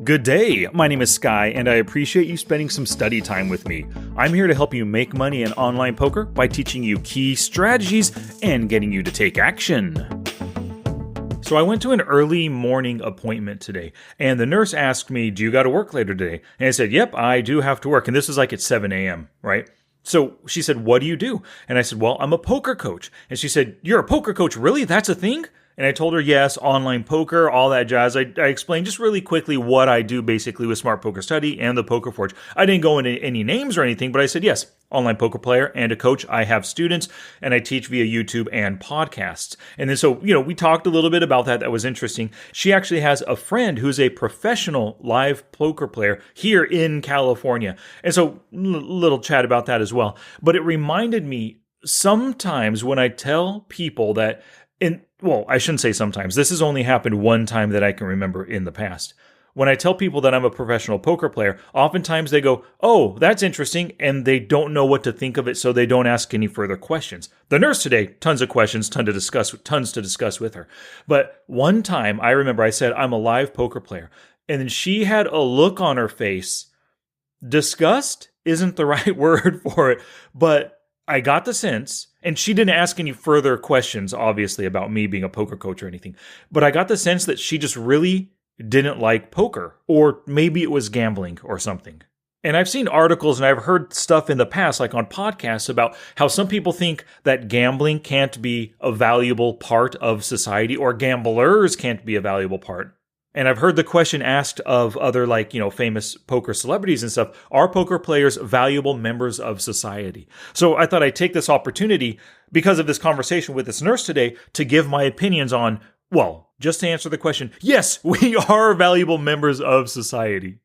Good day, my name is Sky, and I appreciate you spending some study time with me. I'm here to help you make money in online poker by teaching you key strategies and getting you to take action. So I went to an early morning appointment today, and the nurse asked me, do you got to work later today? And I said, yep, I do have to work, and this was like at 7 a.m., right? So she said, what do you do? And I said, well, I'm a poker coach. And she said, you're a poker coach? Really? That's a thing? And I told her, yes, online poker, all that jazz. I explained just really quickly what I do basically with Smart Poker Study and the Poker Forge. I didn't go into any names or anything, but I said, yes, online poker player and a coach. I have students and I teach via YouTube and podcasts. And then so, we talked a little bit about that. That was interesting. She actually has a friend who's a professional live poker player here in California. And so little chat about that as well. But it reminded me sometimes when I tell people that I shouldn't say sometimes. This has only happened one time that I can remember in the past. When I tell people that I'm a professional poker player, oftentimes they go, oh, that's interesting, and they don't know what to think of it, so they don't ask any further questions. The nurse today, tons of questions, tons to discuss with her. But one time, I remember I said, I'm a live poker player, and then she had a look on her face. Disgust isn't the right word for it, but I got the sense, and she didn't ask any further questions, obviously, about me being a poker coach or anything, but I got the sense that she just really didn't like poker, or maybe it was gambling or something. And I've seen articles and I've heard stuff in the past, like on podcasts, about how some people think that gambling can't be a valuable part of society, or gamblers can't be a valuable part. And I've heard the question asked of other famous poker celebrities and stuff, are poker players valuable members of society? So I thought I'd take this opportunity because of this conversation with this nurse today to give my opinions on, just to answer the question, yes, we are valuable members of society.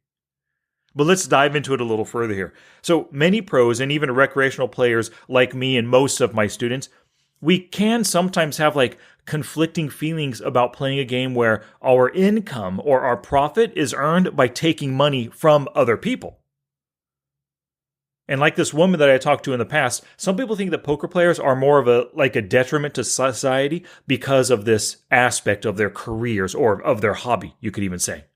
But let's dive into it a little further here. So many pros and even recreational players like me and most of my students, we can sometimes have conflicting feelings about playing a game where our income or our profit is earned by taking money from other people. And like this woman that I talked to in the past, some people think that poker players are more of a detriment to society because of this aspect of their careers or of their hobby, you could even say.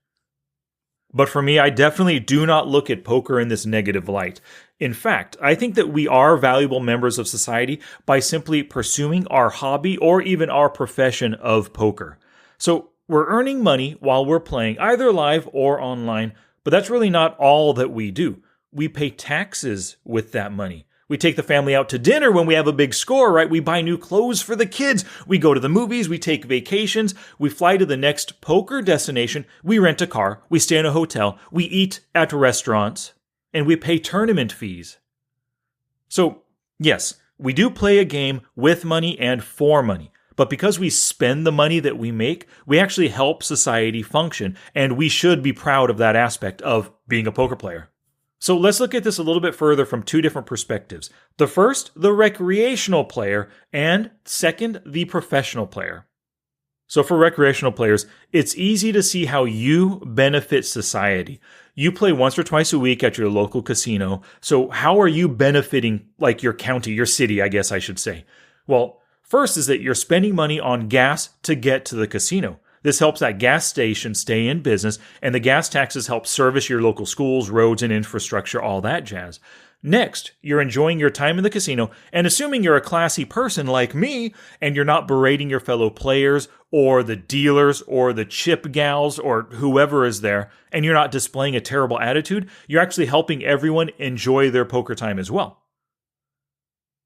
But for me, I definitely do not look at poker in this negative light. In fact, I think that we are valuable members of society by simply pursuing our hobby or even our profession of poker. So we're earning money while we're playing, either live or online, but that's really not all that we do. We pay taxes with that money. We take the family out to dinner when we have a big score, right? We buy new clothes for the kids. We go to the movies. We take vacations. We fly to the next poker destination. We rent a car. We stay in a hotel. We eat at restaurants. And we pay tournament fees. So, yes, we do play a game with money and for money. But because we spend the money that we make, we actually help society function. And we should be proud of that aspect of being a poker player. So let's look at this a little bit further from two different perspectives. The first, the recreational player, and second, the professional player. So for recreational players, it's easy to see how you benefit society. You play once or twice a week at your local casino. So how are you benefiting your county, your city, I guess I should say? Well, first is that you're spending money on gas to get to the casino. This helps that gas station stay in business, and the gas taxes help service your local schools, roads, and infrastructure, all that jazz. Next, you're enjoying your time in the casino, and assuming you're a classy person like me, and you're not berating your fellow players, or the dealers, or the chip gals, or whoever is there, and you're not displaying a terrible attitude, you're actually helping everyone enjoy their poker time as well.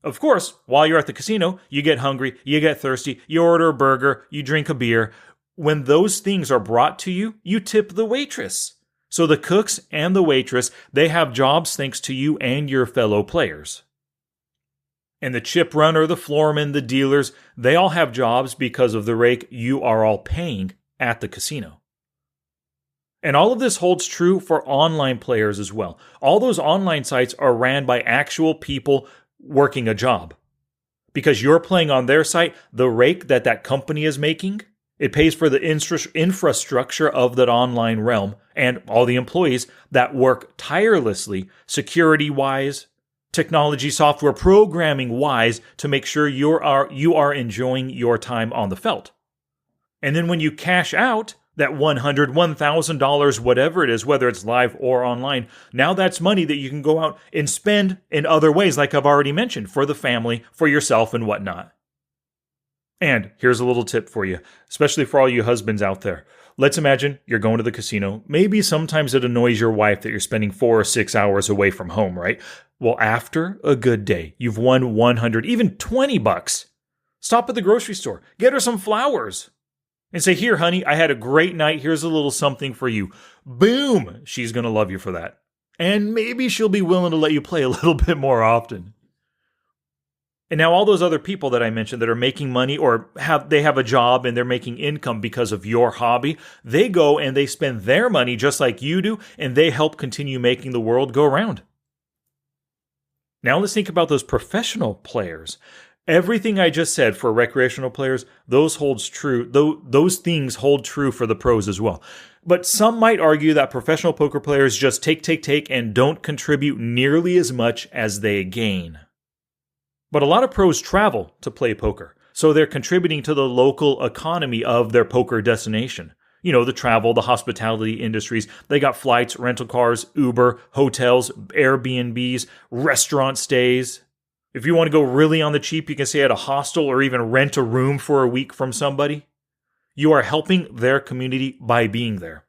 Of course, while you're at the casino, you get hungry, you get thirsty, you order a burger, you drink a beer. When those things are brought to you, you tip the waitress. So the cooks and the waitress, they have jobs thanks to you and your fellow players. And the chip runner, the floorman, the dealers, they all have jobs because of the rake you are all paying at the casino. And all of this holds true for online players as well. All those online sites are ran by actual people working a job. Because you're playing on their site, the rake that company is making, it pays for the infrastructure of that online realm and all the employees that work tirelessly, security-wise, technology, software, programming-wise, to make sure you are enjoying your time on the felt. And then when you cash out, That $100, $1,000, whatever it is, whether it's live or online, now that's money that you can go out and spend in other ways, like I've already mentioned, for the family, for yourself, and whatnot. And here's a little tip for you, especially for all you husbands out there. Let's imagine you're going to the casino. Maybe sometimes it annoys your wife that you're spending 4 or 6 hours away from home, right? Well, after a good day, you've won $100, even $20. Stop at the grocery store, get her some flowers, and say, here, honey, I had a great night. Here's a little something for you. Boom! She's going to love you for that. And maybe she'll be willing to let you play a little bit more often. And now all those other people that I mentioned that are making money or have a job and they're making income because of your hobby, they go and they spend their money just like you do, and they help continue making the world go round. Now let's think about those professional players. Everything I just said for recreational players, those things hold true for the pros as well. But some might argue that professional poker players just take, and don't contribute nearly as much as they gain. But a lot of pros travel to play poker, so they're contributing to the local economy of their poker destination. You know, the travel, the hospitality industries. They got flights, rental cars, Uber, hotels, Airbnbs, restaurant stays. If you want to go really on the cheap, you can stay at a hostel or even rent a room for a week from somebody. You are helping their community by being there.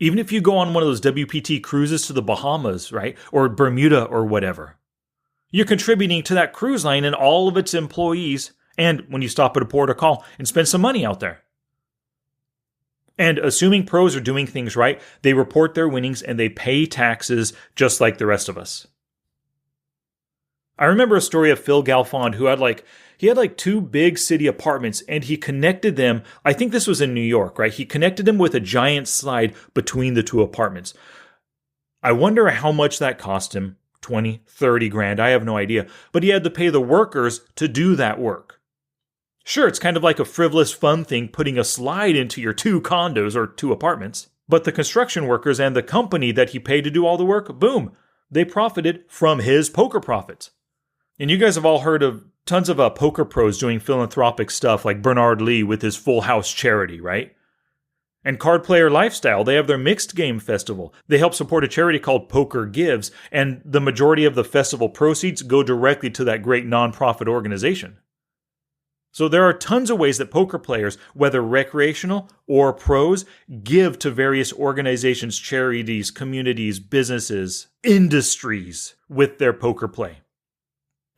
Even if you go on one of those WPT cruises to the Bahamas, right? Or Bermuda or whatever. You're contributing to that cruise line and all of its employees, and when you stop at a port or call and spend some money out there. And assuming pros are doing things right, they report their winnings and they pay taxes just like the rest of us. I remember a story of Phil Galfond who had 2 big city apartments, and he connected them. I think this was in New York, right? He connected them with a giant slide between the 2 apartments. I wonder how much that cost him. 20, 30 grand, I have no idea. But he had to pay the workers to do that work. Sure, it's kind of like a frivolous fun thing putting a slide into your 2 condos or 2 apartments. But the construction workers and the company that he paid to do all the work, boom, they profited from his poker profits. And you guys have all heard of tons of poker pros doing philanthropic stuff like Bernard Lee with his Full House charity, right? And Card Player Lifestyle, they have their Mixed Game Festival. They help support a charity called Poker Gives, and the majority of the festival proceeds go directly to that great nonprofit organization. So there are tons of ways that poker players, whether recreational or pros, give to various organizations, charities, communities, businesses, industries with their poker play.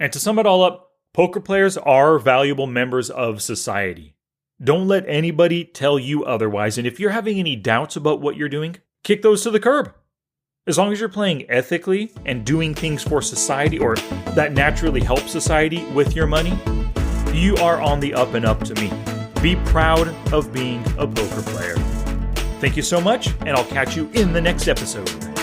And to sum it all up, poker players are valuable members of society. Don't let anybody tell you otherwise, and if you're having any doubts about what you're doing, kick those to the curb. As long as you're playing ethically and doing things for society or that naturally help society with your money, you are on the up and up to me. Be proud of being a poker player. Thank you so much, and I'll catch you in the next episode.